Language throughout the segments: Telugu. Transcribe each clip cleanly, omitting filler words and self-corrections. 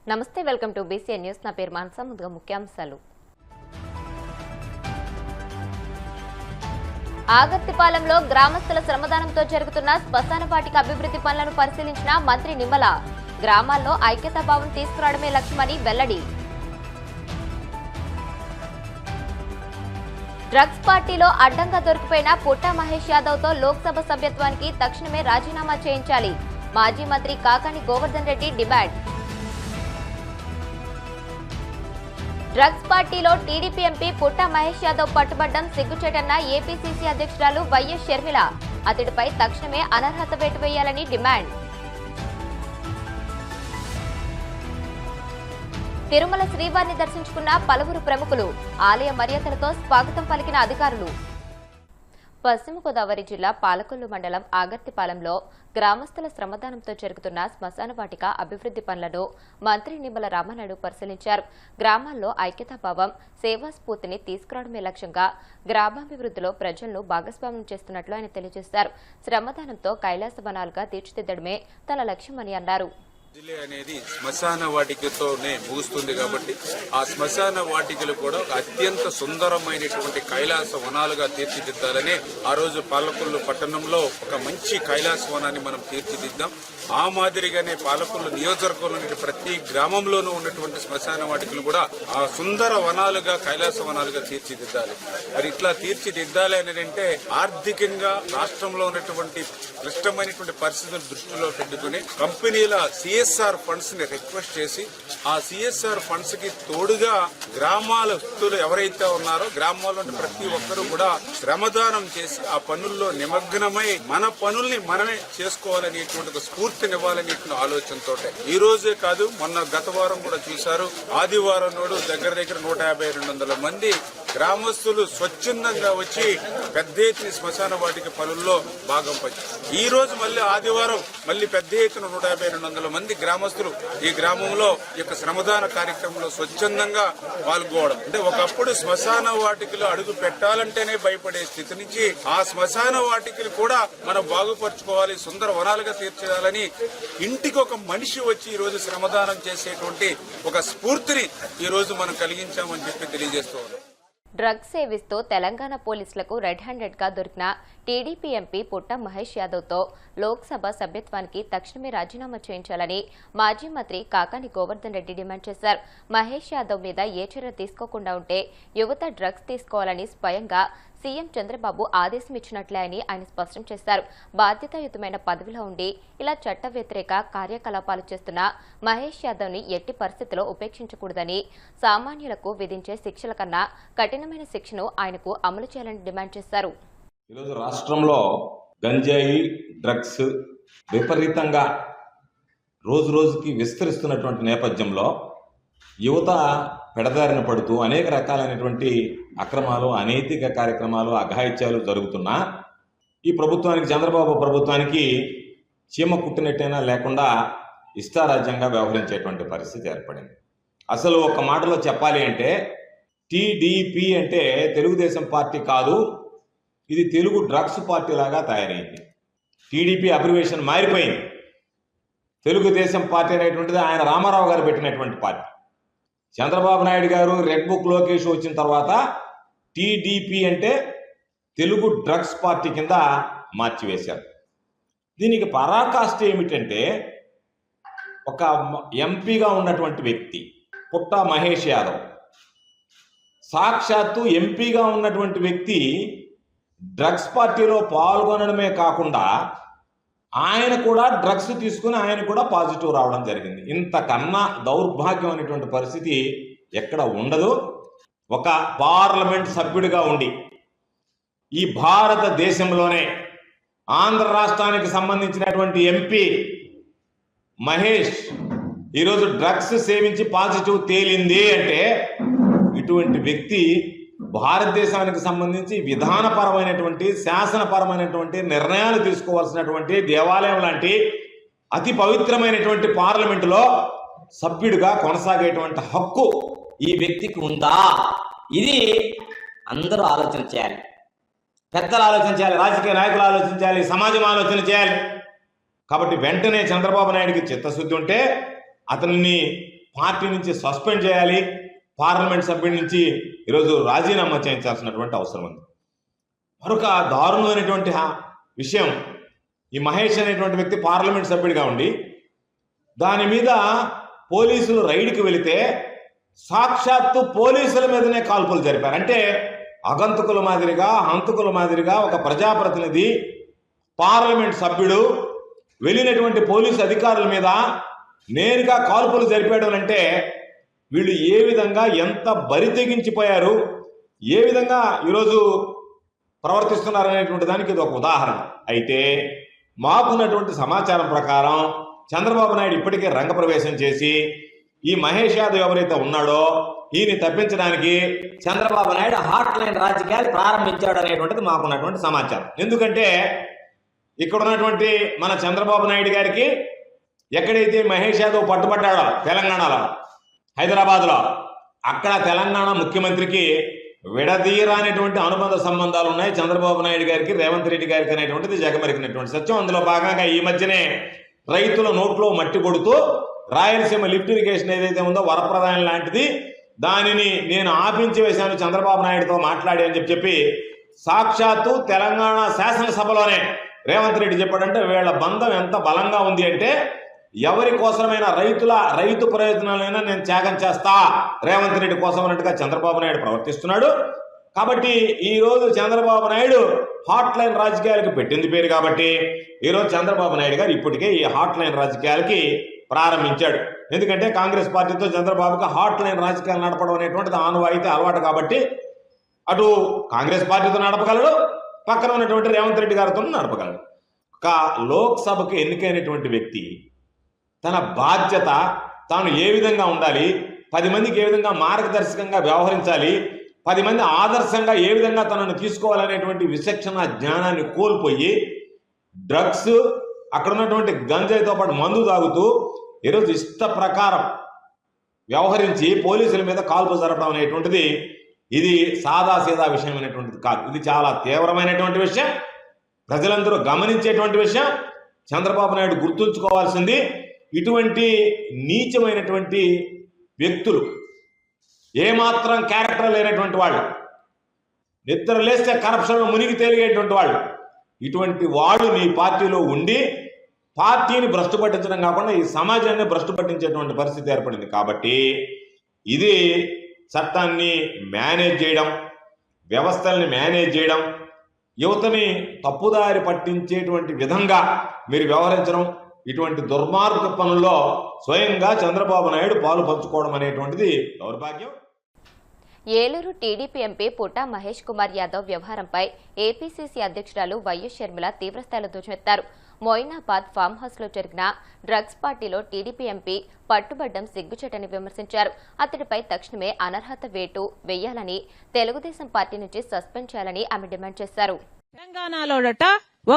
నమస్తే, వెల్కమ్ టు బీసీఎన్ న్యూస్. నా పేరు మానస. ముందుగా ముఖ్యాంశాలు. ఆగర్తిపాలెంలో గ్రామస్తుల శ్రమదానంతో జరుగుతున్న శ్మశాన వాటిక అభివృద్ధి పనులను పరిశీలించిన మంత్రి నిమ్మల. గ్రామాల్లో ఐక్యతాభావం తీసుకురావడమే లక్ష్యమని వెల్లడి. డ్రగ్స్ పార్టీలో అడ్డంగా దొరికిపోయిన పుట్టా మహేష్ యాదవ్ తో లోక్సభ సభ్యత్వానికి తక్షణమే రాజీనామా చేయించాలి. మాజీ మంత్రి కాకాని గోవర్ధన్ రెడ్డి డిమాండ్. డ్రగ్స్ పార్టీలో టీడీపీ ఎంపీ పుట్టా మహేష్ యాదవ్ పట్టుబడ్డం సిగ్గుచేటన్న ఏపీసీసీ అధ్యక్షురాలు వైఎస్ షర్మిల. అతడిపై తక్షణమే అనర్హత వేటు వేయాలని డిమాండ్. తిరుమల శ్రీవారిని దర్శించుకున్న పలువురు ప్రముఖులు. ఆలయ మర్యాదలతో స్వాగతం పలికిన అధికారులు. పశ్చిమ గోదావరి జిల్లా పాలకొల్లు మండలం ఆగర్తిపాలెంలో గ్రామస్తుల శ్రమదానంతో జరుగుతున్న శ్మశాన వాటిక అభివృద్ధి పనులను మంత్రి నిమ్మల రామానాయుడు పరిశీలించారు. గ్రామాల్లో ఐక్యతాభావం, సేవా స్ఫూర్తిని తీసుకురావడమే లక్ష్యంగా గ్రామాభివృద్ధిలో ప్రజలను భాగస్వామ్యం చేస్తున్నట్లు ఆయన తెలియజేశారు. శ్రమదానంతో కైలాస వనాలుగా తీర్చిదిద్దడమే తన లక్ష్యమని అన్నారు. జిల్లా అనేది శ్మశాన వాటికతోనే ముగుస్తుంది కాబట్టి ఆ శ్మశాన వాటికలు కూడా ఒక అత్యంత సుందరమైనటువంటి కైలాస వనాలుగా తీర్చిదిద్దాలని ఆ రోజు పాలకొల్లు పట్టణంలో ఒక మంచి కైలాస వనాన్ని మనం తీర్చిదిద్దాం. ఆ మాదిరిగానే పాలకొల్లు నియోజకవర్గంలోని ప్రతి గ్రామంలోనూ ఉన్నటువంటి శ్మశాన వాటికలు కూడా ఆ సుందర వనాలుగా కైలాస వనాలుగా తీర్చిదిద్దాలి. మరి ఇట్లా తీర్చిదిద్దాలి అని అంటే ఆర్థికంగా రాష్ట్రంలో ఉన్నటువంటి క్లిష్టమైనటువంటి పరిస్థితులు దృష్టిలో పెట్టుకుని కంపెనీల సిఎస్ఆర్ ఫండ్స్ ని రిక్వెస్ట్ చేసి ఆ సిఎస్ఆర్ ఫండ్స్ కి తోడుగా గ్రామాలస్తులు ఎవరైతే ఉన్నారో గ్రామాల్లో ప్రతి ఒక్కరూ కూడా శ్రమదానం చేసి ఆ పనుల్లో నిమగ్నమై మన పనుల్ని మనమే చేసుకోవాలనేటువంటి ఒక స్ఫూర్తినివ్వాలనేటువంటి ఆలోచనతో ఈ రోజే కాదు, మొన్న గత వారం కూడా చూశారు. ఆదివారం నాడు దగ్గర 150-200 మంది గ్రామస్తులు స్వచ్ఛందంగా వచ్చి పెద్ద ఎత్తున శ్మశాన వాటిక పనుల్లో భాగం పంచారు. ఈ రోజు మళ్ళీ ఆదివారం మళ్ళీ పెద్ద ఎత్తున 150-200 మంది గ్రామస్తులు ఈ గ్రామంలో ఈ యొక్క శ్రమదాన కార్యక్రమంలో స్వచ్ఛందంగా పాల్గొవడం అంటే ఒకప్పుడు శ్మశాన వాటికలు అడుగు పెట్టాలంటేనే భయపడే స్థితి నుంచి ఆ శ్మశాన వాటికలు కూడా మనం బాగుపరచుకోవాలి, సుందర వనాలుగా తీర్చేయాలని ఇంటికి ఒక మనిషి వచ్చి ఈ రోజు శ్రమదానం చేసేటువంటి ఒక స్ఫూర్తిని ఈ రోజు మనం కలిగించామని చెప్పి తెలియజేస్తూ ఉన్నాం. డ్రగ్స్ సేవిస్తూ తెలంగాణ పోలీసులకు రెడ్ హ్యాండెడ్ గా దొరికిన టీడీపీ ఎంపీ పుట్టా మహేష్ యాదవ్ తో లోక్సభ సభ్యత్వానికి తక్షణమే రాజీనామా చేయించాలని మాజీ మంత్రి కాకాని గోవర్ధన్ రెడ్డి డిమాండ్ చేశారు. మహేష్ యాదవ్ మీద ఏ చర్య తీసుకోకుండా ఉంటే యువత డ్రగ్స్ తీసుకోవాలని స్వయంగా సీఎం చంద్రబాబు ఆదేశం ఇచ్చినట్లే అని ఆయన స్పష్టం చేశారు. బాధ్యతాయుతమైన పదవిలో ఉండి ఇలా చట్ట వ్యతిరేక కార్యకలాపాలు చేస్తున్న మహేష్ యాదవ్ ని ఎట్టి పరిస్థితిలో ఉపేక్షించకూడదని, సామాన్యులకు విధించే శిక్షల కన్నా కఠినమైన శిక్షను ఆయనకు అమలు చేయాలని డిమాండ్ చేశారు. ఈరోజు రాష్ట్రంలో గంజాయి, డ్రగ్స్ విపరీతంగా రోజు రోజుకి విస్తరిస్తున్నటువంటి నేపథ్యంలో యువత పెడదారిన పడుతూ అనేక రకాలైనటువంటి అక్రమాలు, అనైతిక కార్యక్రమాలు, అఘాయిత్యాలు జరుగుతున్నా ఈ ప్రభుత్వానికి, చంద్రబాబు ప్రభుత్వానికి చీమ కుట్టినట్టైనా లేకుండా ఇష్టారాజ్యంగా వ్యవహరించేటువంటి పరిస్థితి ఏర్పడింది. అసలు ఒక మాటలో చెప్పాలి అంటే టీడీపీ అంటే తెలుగుదేశం పార్టీ కాదు, ఇది తెలుగు డ్రగ్స్ పార్టీ లాగా తయారైంది. టీడీపీ అబ్రివేషన్ మారిపోయింది. తెలుగుదేశం పార్టీ అనేటువంటిది ఆయన రామారావు గారు పెట్టినటువంటి పార్టీ. చంద్రబాబు నాయుడు గారు రెడ్ బుక్ లోకేష్ వచ్చిన తర్వాత టీడీపీ అంటే తెలుగు డ్రగ్స్ పార్టీ కింద మార్చివేశారు. దీనికి పరాకాష్ఠ ఏమిటంటే ఒక ఎంపీగా ఉన్నటువంటి వ్యక్తి పుట్టా మహేష్ యాదవ్, సాక్షాత్తు ఎంపీగా ఉన్నటువంటి వ్యక్తి డ్రగ్స్ పార్టీలో పాల్గొనడమే కాకుండా ఆయన కూడా డ్రగ్స్ తీసుకుని ఆయన కూడా పాజిటివ్ రావడం జరిగింది. ఇంతకన్నా దౌర్భాగ్యం అనేటువంటి పరిస్థితి ఎక్కడ ఉండదు. ఒక పార్లమెంట్ సభ్యుడిగా ఉండి ఈ భారతదేశంలోనే ఆంధ్ర రాష్ట్రానికి సంబంధించినటువంటి ఎంపీ మహేష్ ఈరోజు డ్రగ్స్ సేవించి పాజిటివ్ తేలింది అంటే ఇటువంటి వ్యక్తి భారతదేశానికి సంబంధించి విధానపరమైనటువంటి, శాసనపరమైనటువంటి నిర్ణయాలు తీసుకోవాల్సినటువంటి దేవాలయం లాంటి అతి పవిత్రమైనటువంటి పార్లమెంటులో సభ్యుడిగా కొనసాగేటువంటి హక్కు ఈ వ్యక్తికి ఉందా? ఇది అందరూ ఆలోచన చేయాలి. పెద్దలు ఆలోచన చేయాలి, రాజకీయ నాయకులు ఆలోచించాలి, సమాజం ఆలోచన చేయాలి. కాబట్టి వెంటనే చంద్రబాబు నాయుడికి చిత్తశుద్ధి ఉంటే అతన్ని పార్టీ నుంచి సస్పెండ్ చేయాలి, పార్లమెంట్ సభ్యుడి నుంచి ఈరోజు రాజీనామా చేయించాల్సినటువంటి అవసరం ఉంది. మరొక దారుణమైనటువంటి విషయం, ఈ మహేష్ అనేటువంటి వ్యక్తి పార్లమెంట్ సభ్యుడిగా ఉండి దాని మీద పోలీసులు రైడ్కి వెళితే సాక్షాత్తు పోలీసుల మీదనే కాల్పులు జరిపారు. అంటే అగంతకుల మాదిరిగా, హంతకుల మాదిరిగా ఒక ప్రజాప్రతినిధి, పార్లమెంట్ సభ్యుడు వెళ్ళినటువంటి పోలీసు అధికారుల మీద నేరుగా కాల్పులు జరిపాడు అంటే వీళ్ళు ఏ విధంగా, ఎంత బరి తెగించిపోయారు, ఏ విధంగా ఈరోజు ప్రవర్తిస్తున్నారు అనేటువంటి దానికి ఇది ఒక ఉదాహరణ. అయితే మాకున్నటువంటి సమాచారం ప్రకారం చంద్రబాబు నాయుడు ఇప్పటికే రంగప్రవేశం చేసి ఈ మహేష్ యాదవ్ ఎవరైతే ఉన్నాడో ఈయన తప్పించడానికి చంద్రబాబు నాయుడు హాట్ లైన్ రాజకీయాలు ప్రారంభించాడు అనేటువంటిది మాకున్నటువంటి సమాచారం. ఎందుకంటే ఇక్కడ ఉన్నటువంటి మన చంద్రబాబు నాయుడు గారికి ఎక్కడైతే మహేష్ యాదవ్ పట్టుబడ్డాడో తెలంగాణలో, హైదరాబాద్లో, అక్కడ తెలంగాణ ముఖ్యమంత్రికి విడదీరానేటువంటి అనుబంధ సంబంధాలు ఉన్నాయి చంద్రబాబు నాయుడు గారికి, రేవంత్ రెడ్డి గారికి అనేటువంటిది జగమరికినటువంటి సత్యం. అందులో భాగంగా ఈ మధ్యనే రైతుల నోట్లో మట్టి కొడుతూ రాయలసీమ లిఫ్ట్ ఇరిగేషన్ ఏదైతే ఉందో వరప్రదాయం లాంటిది, దానిని నేను ఆపించి వేశాను చంద్రబాబు నాయుడుతో మాట్లాడి అని చెప్పి సాక్షాత్తు తెలంగాణ శాసనసభలోనే రేవంత్ రెడ్డి చెప్పాడంటే వీళ్ళ బంధం ఎంత బలంగా ఉంది అంటే ఎవరి కోసమైనా రైతు ప్రయోజనాలైనా నేను త్యాగం చేస్తా రేవంత్ రెడ్డి కోసం అన్నట్టుగా చంద్రబాబు నాయుడు ప్రవర్తిస్తున్నాడు. కాబట్టి ఈరోజు చంద్రబాబు నాయుడు హాట్ లైన్ రాజకీయాలకు పెట్టింది పేరు కాబట్టి ఈరోజు చంద్రబాబు నాయుడు గారు ఇప్పటికే ఈ హాట్ లైన్ రాజకీయాలకి ప్రారంభించాడు. ఎందుకంటే కాంగ్రెస్ పార్టీతో చంద్రబాబుకి హాట్ లైన్ రాజకీయాలు నడపడం అనేటువంటిది ఆనవాయితీ అలవాటు కాబట్టి అటు కాంగ్రెస్ పార్టీతో నడపగలడు, పక్కన ఉన్నటువంటి రేవంత్ రెడ్డి గారితో నడపగలడు. ఒక లోక్సభకు ఎన్నికైనటువంటి వ్యక్తి తన బాధ్యత తాను ఏ విధంగా ఉండాలి, 10 మందికి ఏ విధంగా మార్గదర్శకంగా వ్యవహరించాలి, 10 మంది ఆదర్శంగా ఏ విధంగా తనను తీసుకోవాలనేటువంటి విచక్షణ జ్ఞానాన్ని కోల్పోయి డ్రగ్స్, అక్కడ ఉన్నటువంటి గంజాయితో పాటు మందు తాగుతూ ఈరోజు ఇష్ట ప్రకారం వ్యవహరించి పోలీసుల మీద కాల్పు జరపడం అనేటువంటిది ఇది సాదాసీదా విషయం అనేటువంటిది కాదు. ఇది చాలా తీవ్రమైనటువంటి విషయం, ప్రజలందరూ గమనించేటువంటి విషయం. చంద్రబాబు నాయుడు గుర్తుంచుకోవాల్సింది, ఇటువంటి నీచమైనటువంటి వ్యక్తులు, ఏమాత్రం క్యారెక్టర్ లేనటువంటి వాళ్ళు, నిద్ర లేస్తే కరప్షన్లో మునిగి తేలిగేటువంటి వాళ్ళు, ఇటువంటి వాళ్ళు నీ పార్టీలో ఉండి పార్టీని భ్రష్టు పట్టించడం కాకుండా ఈ సమాజాన్ని భ్రష్టు పట్టించేటువంటి పరిస్థితి ఏర్పడింది. కాబట్టి ఇది చట్టాన్ని మేనేజ్ చేయడం, వ్యవస్థల్ని మేనేజ్ చేయడం, యువతని తప్పుదారి పట్టించేటువంటి విధంగా మీరు వ్యవహరించడం, ఇటువంటి దుర్మార్గ పనుల్లో స్వయంగా చంద్రబాబు నాయుడు పాలు పంచుకోవడం అనేటువంటిది దౌర్భాగ్యం. ఏలూరు టీడీపీ ఎంపీ పుట్టా మహేష్ కుమార్ యాదవ్ వ్యవహారంపై ఏపీసీసీ అధ్యక్షురాలు వైఎస్ షర్మిల తీవ్రస్థాయిలో ధ్వజమెత్తారు. మొయినాబాద్ ఫామ్ హౌస్ లో జరిగిన డ్రగ్స్ పార్టీలో టీడీపీ ఎంపీ పట్టుబడ్డం సిగ్గుచేటని విమర్శించారు. అతడిపై తక్షణమే అనర్హత వేటు వేయాలని, తెలుగుదేశం పార్టీ నుంచి సస్పెండ్ చేయాలని ఆమె డిమాండ్ చేశారు. తెలంగాణలోడట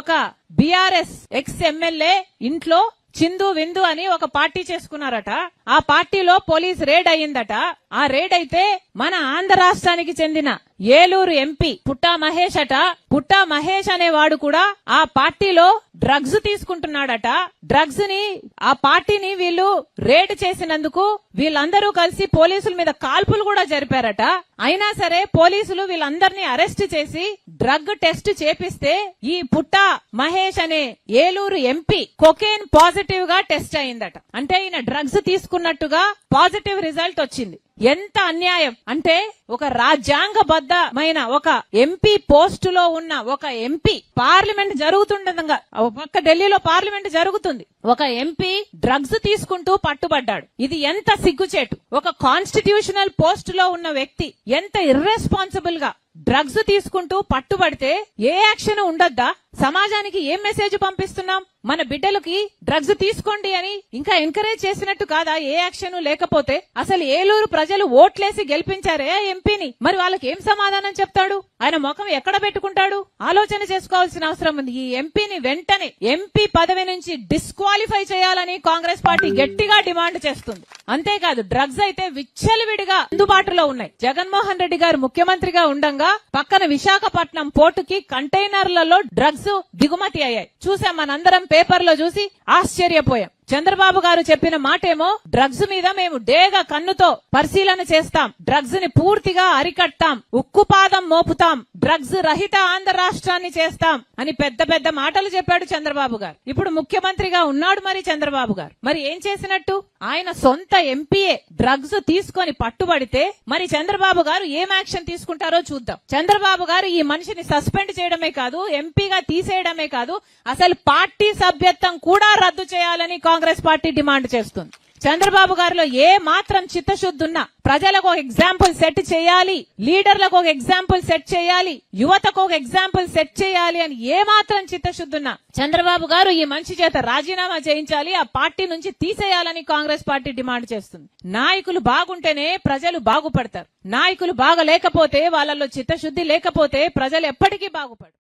ఒక బీఆర్ఎస్ ఎక్స్ ఎమ్మెల్యే ఇంట్లో చిందు విందు అని ఒక పార్టీ చేసుకున్నారట. ఆ పార్టీలో పోలీస్ రేడ్ అయ్యిందట. ఆ రేడ్ అయితే మన ఆంధ్ర రాష్ట్రానికి చెందిన ఏలూరు ఎంపీ పుట్టా మహేష్ అట. పుట్టా మహేష్ అనేవాడు కూడా ఆ పార్టీలో డ్రగ్స్ తీసుకుంటున్నాడట. డ్రగ్స్ ని, ఆ పార్టీని వీళ్ళు రేడ్ చేసినందుకు వీళ్ళందరూ కలిసి పోలీసుల మీద కాల్పులు కూడా జరిపారట. అయినా సరే పోలీసులు వీళ్ళందరినీ అరెస్ట్ చేసి డ్రగ్ టెస్ట్ చేపిస్తే ఈ పుట్టా మహేష్ అనే ఏలూరు ఎంపీ కొకేన్ పాజిటివ్ గా టెస్ట్ అయిందట. అంటే ఈయన డ్రగ్స్ తీసుకున్నట్టుగా పాజిటివ్ రిజల్ట్ వచ్చింది. ఎంత అన్యాయం అంటే, ఒక రాజ్యాంగబద్ధమైన ఒక ఎంపీ పోస్టులో ఉన్న ఒక ఎంపీ, పార్లమెంట్ జరుగుతుండగా పక్క ఢిల్లీలో పార్లమెంట్ జరుగుతుంది, ఒక ఎంపీ డ్రగ్స్ తీసుకుంటూ పట్టుబడ్డాడు. ఇది ఎంత సిగ్గుచేటు. ఒక కాన్స్టిట్యూషనల్ పోస్ట్ లో ఉన్న వ్యక్తి ఎంత ఇర్రెస్పాన్సిబుల్ గా డ్రగ్స్ తీసుకుంటూ పట్టుబడితే ఏ యాక్షన్ ఉండొద్దా? సమాజానికి ఏం మెసేజ్ పంపిస్తున్నాం? మన బిడ్డలకి డ్రగ్స్ తీసుకోండి అని ఇంకా ఎంకరేజ్ చేసినట్టు కాదా? ఏ యాక్షన్ లేకపోతే అసలు ఏలూరు ప్రజలు ఓట్లేసి గెలిపించారే ఎంపీని, మరి వాళ్ళకి ఏం సమాధానం చెప్తాడు? ఆయన ముఖం ఎక్కడ పెట్టుకుంటాడు? ఆలోచన చేసుకోవాల్సిన అవసరం ఉంది. ఈ ఎంపీని వెంటనే ఎంపీ పదవి నుంచి డిస్క్వాలిఫై చేయాలని కాంగ్రెస్ పార్టీ గట్టిగా డిమాండ్ చేస్తుంది. అంతేకాదు, డ్రగ్స్ అయితే విచ్చలవిడిగా అందుబాటులో ఉన్నాయి. జగన్మోహన్ రెడ్డి గారు ముఖ్యమంత్రిగా ఉండగా పక్కన విశాఖపట్నం పోర్టుకి కంటైనర్లలో డ్రగ్స్ దిగుమతి అయ్యాయి. చూసాం, మనందరం పేపర్లో చూసి ఆశ్చర్యపోయాం. చంద్రబాబు గారు చెప్పిన మాటేమో డ్రగ్స్ మీద మేము డేగా కన్నుతో పరిశీలన చేస్తాం, డ్రగ్స్ ని పూర్తిగా అరికట్టాం, ఉక్కుపాదం మోపుతాం, డ్రగ్స్ రహిత ఆంధ్ర రాష్ట్రాన్ని చేస్తాం అని పెద్ద పెద్ద మాటలు చెప్పాడు చంద్రబాబు గారు. ఇప్పుడు ముఖ్యమంత్రిగా ఉన్నాడు మరి చంద్రబాబు గారు. మరి ఏం చేసినట్టు? ఆయన సొంత ఎంపీఏ డ్రగ్స్ తీసుకొని పట్టుబడితే మరి చంద్రబాబు గారు ఏం యాక్షన్ తీసుకుంటారో చూద్దాం. చంద్రబాబు గారు ఈ మనిషిని సస్పెండ్ చేయడమే కాదు, ఎంపీగా తీసేయడమే కాదు, అసలు పార్టీ సభ్యత్వం కూడా రద్దు చేయాలని కాంగ్రెస్ పార్టీ డిమాండ్ చేస్తుంది. చంద్రబాబు గారిలో ఏ మాత్రం చిత్తశుద్ధి ఉన్నా ప్రజలకు ఒక ఎగ్జాంపుల్ సెట్ చేయాలి, లీడర్లకు ఒక ఎగ్జాంపుల్ సెట్ చేయాలి, యువతకు ఒక ఎగ్జాంపుల్ సెట్ చేయాలి అని ఏ మాత్రం చిత్తశుద్ధి ఉన్నా చంద్రబాబు గారు ఈ మనిషి చేత రాజీనామా చేయించాలి, ఆ పార్టీ నుంచి తీసేయాలని కాంగ్రెస్ పార్టీ డిమాండ్ చేస్తుంది. నాయకులు బాగుంటేనే ప్రజలు బాగుపడతారు. నాయకులు బాగలేకపోతే, వాళ్ళలో చిత్తశుద్ధి లేకపోతే ప్రజలు ఎప్పటికీ బాగుపడరు.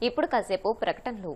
ఇప్పుడు కాసేపు ప్రకటనలు.